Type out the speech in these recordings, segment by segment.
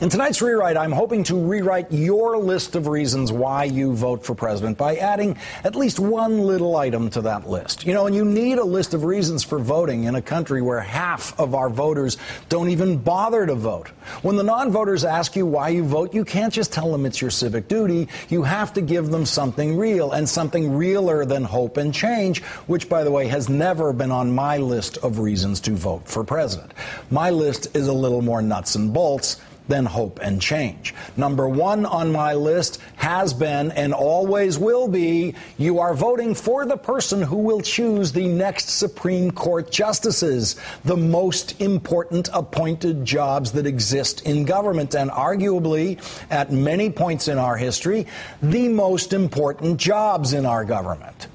In tonight's Rewrite, I'm hoping to rewrite your list of reasons why you vote for president by adding at least one little item to that list. You know, and you need a list of reasons for voting in a country where half of our voters don't even bother to vote. When the non-voters ask you why you vote, you can't just tell them it's your civic duty. You have to give them something real, and something realer than hope and change, which, by the way, has never been on my list of reasons to vote for president. My list is a little more nuts and bolts than hope and change. Number one on my list has been and always will be, you are voting for the person who will choose the next Supreme Court justices, the most important appointed jobs that exist in government, and arguably, at many points in our history, the most important jobs in our government.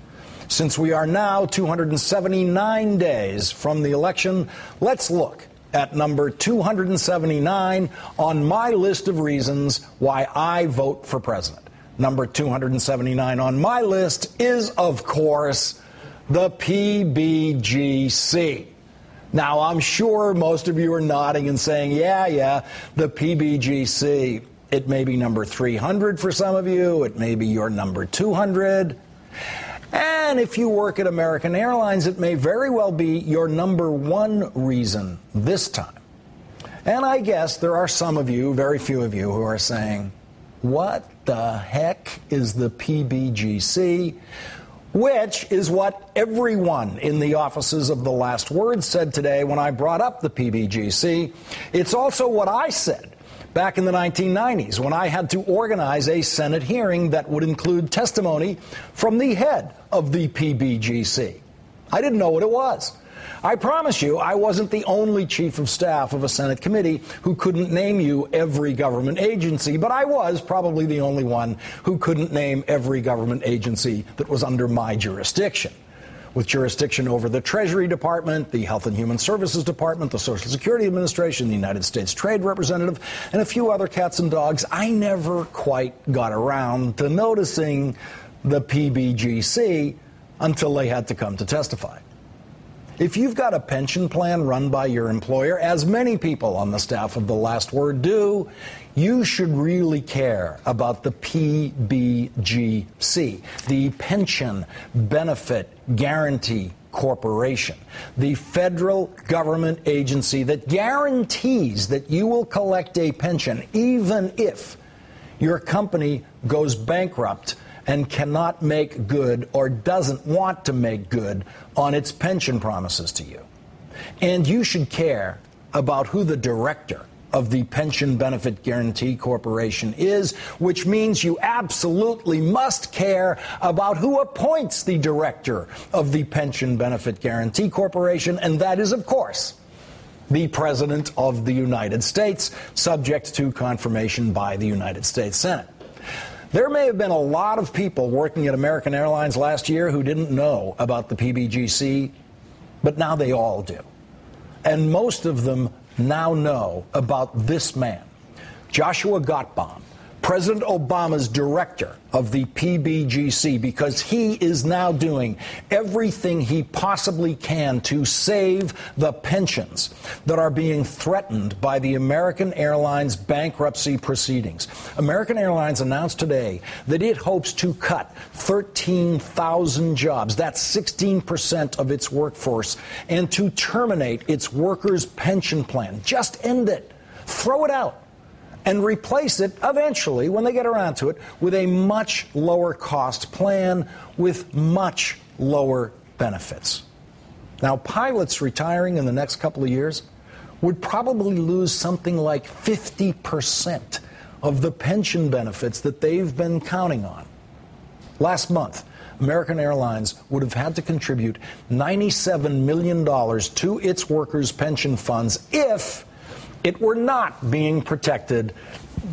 Since we are now 279 days from the election, let's look at number 279 on my list of reasons why I vote for president. Number 279 on my list is, of course, the PBGC. Now, I'm sure most of you are nodding and saying, yeah, the PBGC. It may be number 300 for some of you. It may be your number 200. And if you work at American Airlines, it may very well be your number one reason this time. And I guess there are some of you, very few of you, who are saying, what the heck is the PBGC? Which is what everyone in the offices of The Last Word said today when I brought up the PBGC. It's also what I said back in the 1990s, when I had to organize a Senate hearing that would include testimony from the head of the PBGC. I didn't know what it was. I promise you, I wasn't the only chief of staff of a Senate committee who couldn't name you every government agency, but I was probably the only one who couldn't name every government agency that was under my jurisdiction. With jurisdiction over the Treasury Department, the Health and Human Services Department, the Social Security Administration, the United States Trade Representative, and a few other cats and dogs, I never quite got around to noticing the PBGC until they had to come to testify. If you've got a pension plan run by your employer, as many people on the staff of The Last Word do, you should really care about the PBGC, the Pension Benefit Guarantee Corporation, the federal government agency that guarantees that you will collect a pension even if your company goes bankrupt and cannot make good or doesn't want to make good on its pension promises to you. And you should care about who the director of the Pension Benefit Guarantee Corporation is, which means you absolutely must care about who appoints the director of the Pension Benefit Guarantee Corporation, and that is, of course, the President of the United States, subject to confirmation by the United States Senate. There may have been a lot of people working at American Airlines last year who didn't know about the PBGC, but now they all do. And most of them now know about this man, Joshua Gottbaum, President Obama's director of the PBGC, because he is now doing everything he possibly can to save the pensions that are being threatened by the American Airlines bankruptcy proceedings. American Airlines announced today that it hopes to cut 13,000 jobs, that's 16% of its workforce, and to terminate its workers' pension plan. Just end it. Throw it out. And replace it eventually, when they get around to it, with a much lower cost plan with much lower benefits. Now, pilots retiring in the next couple of years would probably lose something like 50% of the pension benefits that they've been counting on. Last month, American Airlines would have had to contribute $97 million to its workers' pension funds if it were not being protected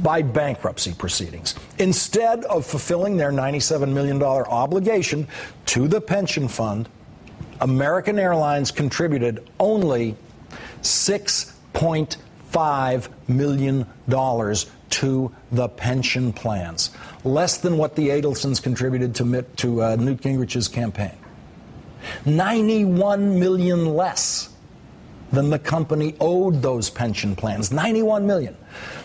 by bankruptcy proceedings. Instead of fulfilling their $97 million obligation to the pension fund, American Airlines contributed only $6.5 million to the pension plans, less than what the Adelsons contributed to Newt Gingrich's campaign. $91 million less than the company owed those pension plans, $91 million.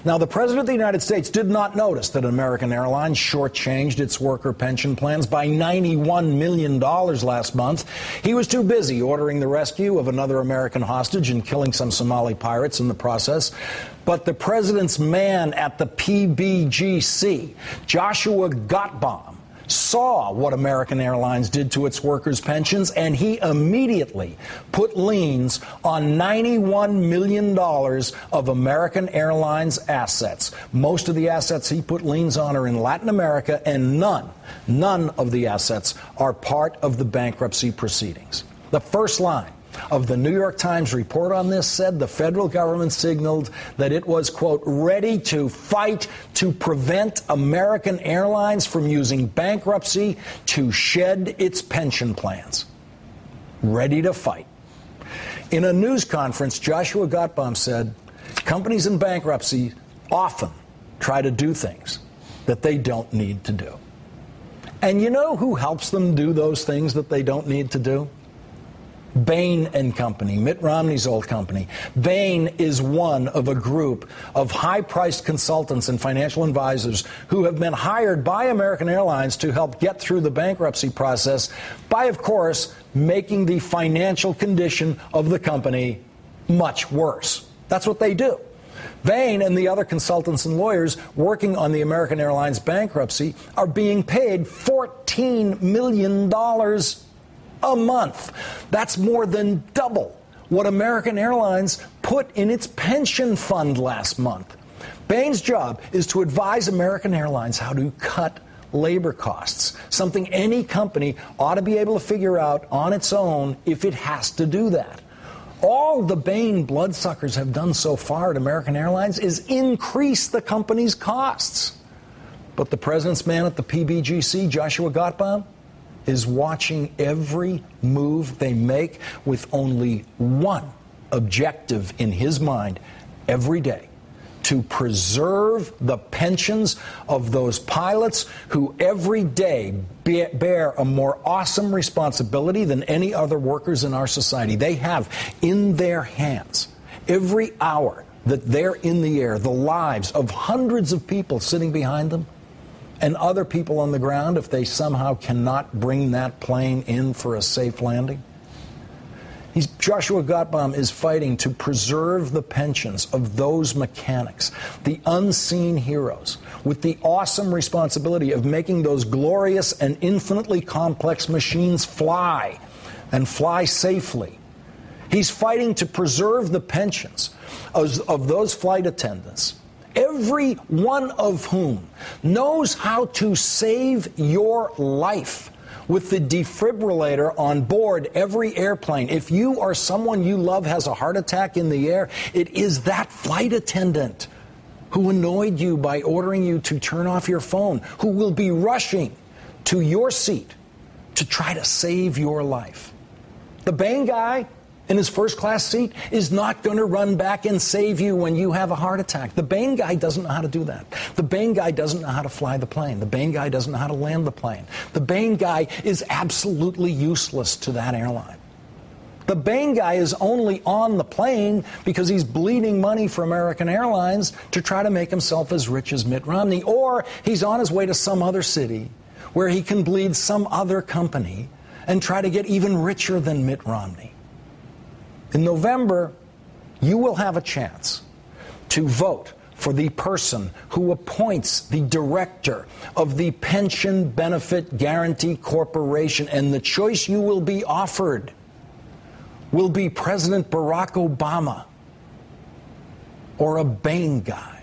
Now, the President of the United States did not notice that American Airlines shortchanged its worker pension plans by $91 million last month. He was too busy ordering the rescue of another American hostage and killing some Somali pirates in the process. But the President's man at the PBGC, Joshua Gottbaum, saw what American Airlines did to its workers' pensions, and he immediately put liens on $91 million of American Airlines assets. Most of the assets he put liens on are in Latin America, and none of the assets are part of the bankruptcy proceedings. The first line of the New York Times report on this said the federal government signaled that it was, quote, ready to fight to prevent American Airlines from using bankruptcy to shed its pension plans. Ready to fight. In a news conference, Joshua Gottbaum said companies in bankruptcy often try to do things that they don't need to do. And you know who helps them do those things that they don't need to do? Bain and Company, Mitt Romney's old company. Bain is one of a group of high-priced consultants and financial advisors who have been hired by American Airlines to help get through the bankruptcy process by, of course, making the financial condition of the company much worse. That's what they do. Bain and the other consultants and lawyers working on the American Airlines bankruptcy are being paid $14 million a month. That's more than double what American Airlines put in its pension fund last month. Bain's job is to advise American Airlines how to cut labor costs, something any company ought to be able to figure out on its own if it has to do that. All the Bain bloodsuckers have done so far at American Airlines is increase the company's costs. But the President's man at the PBGC, Joshua Gottbaum, is watching every move they make with only one objective in his mind every day: to preserve the pensions of those pilots who every day bear a more awesome responsibility than any other workers in our society. They have in their hands, every hour that they're in the air, the lives of hundreds of people sitting behind them and other people on the ground if they somehow cannot bring that plane in for a safe landing. Joshua Gottbaum is fighting to preserve the pensions of those mechanics, the unseen heroes, with the awesome responsibility of making those glorious and infinitely complex machines fly, and fly safely. He's fighting to preserve the pensions of those flight attendants, every one of whom knows how to save your life with the defibrillator on board every airplane. If you or someone you love has a heart attack in the air, it is that flight attendant who annoyed you by ordering you to turn off your phone, who will be rushing to your seat to try to save your life. The Bain guy in his first-class seat is not going to run back and save you when you have a heart attack. The Bain guy doesn't know how to do that. The Bain guy doesn't know how to fly the plane. The Bain guy doesn't know how to land the plane. The Bain guy is absolutely useless to that airline. The Bain guy is only on the plane because he's bleeding money for American Airlines to try to make himself as rich as Mitt Romney, or he's on his way to some other city where he can bleed some other company and try to get even richer than Mitt Romney. In November, you will have a chance to vote for the person who appoints the director of the Pension Benefit Guaranty Corporation, and the choice you will be offered will be President Barack Obama or a Bain guy.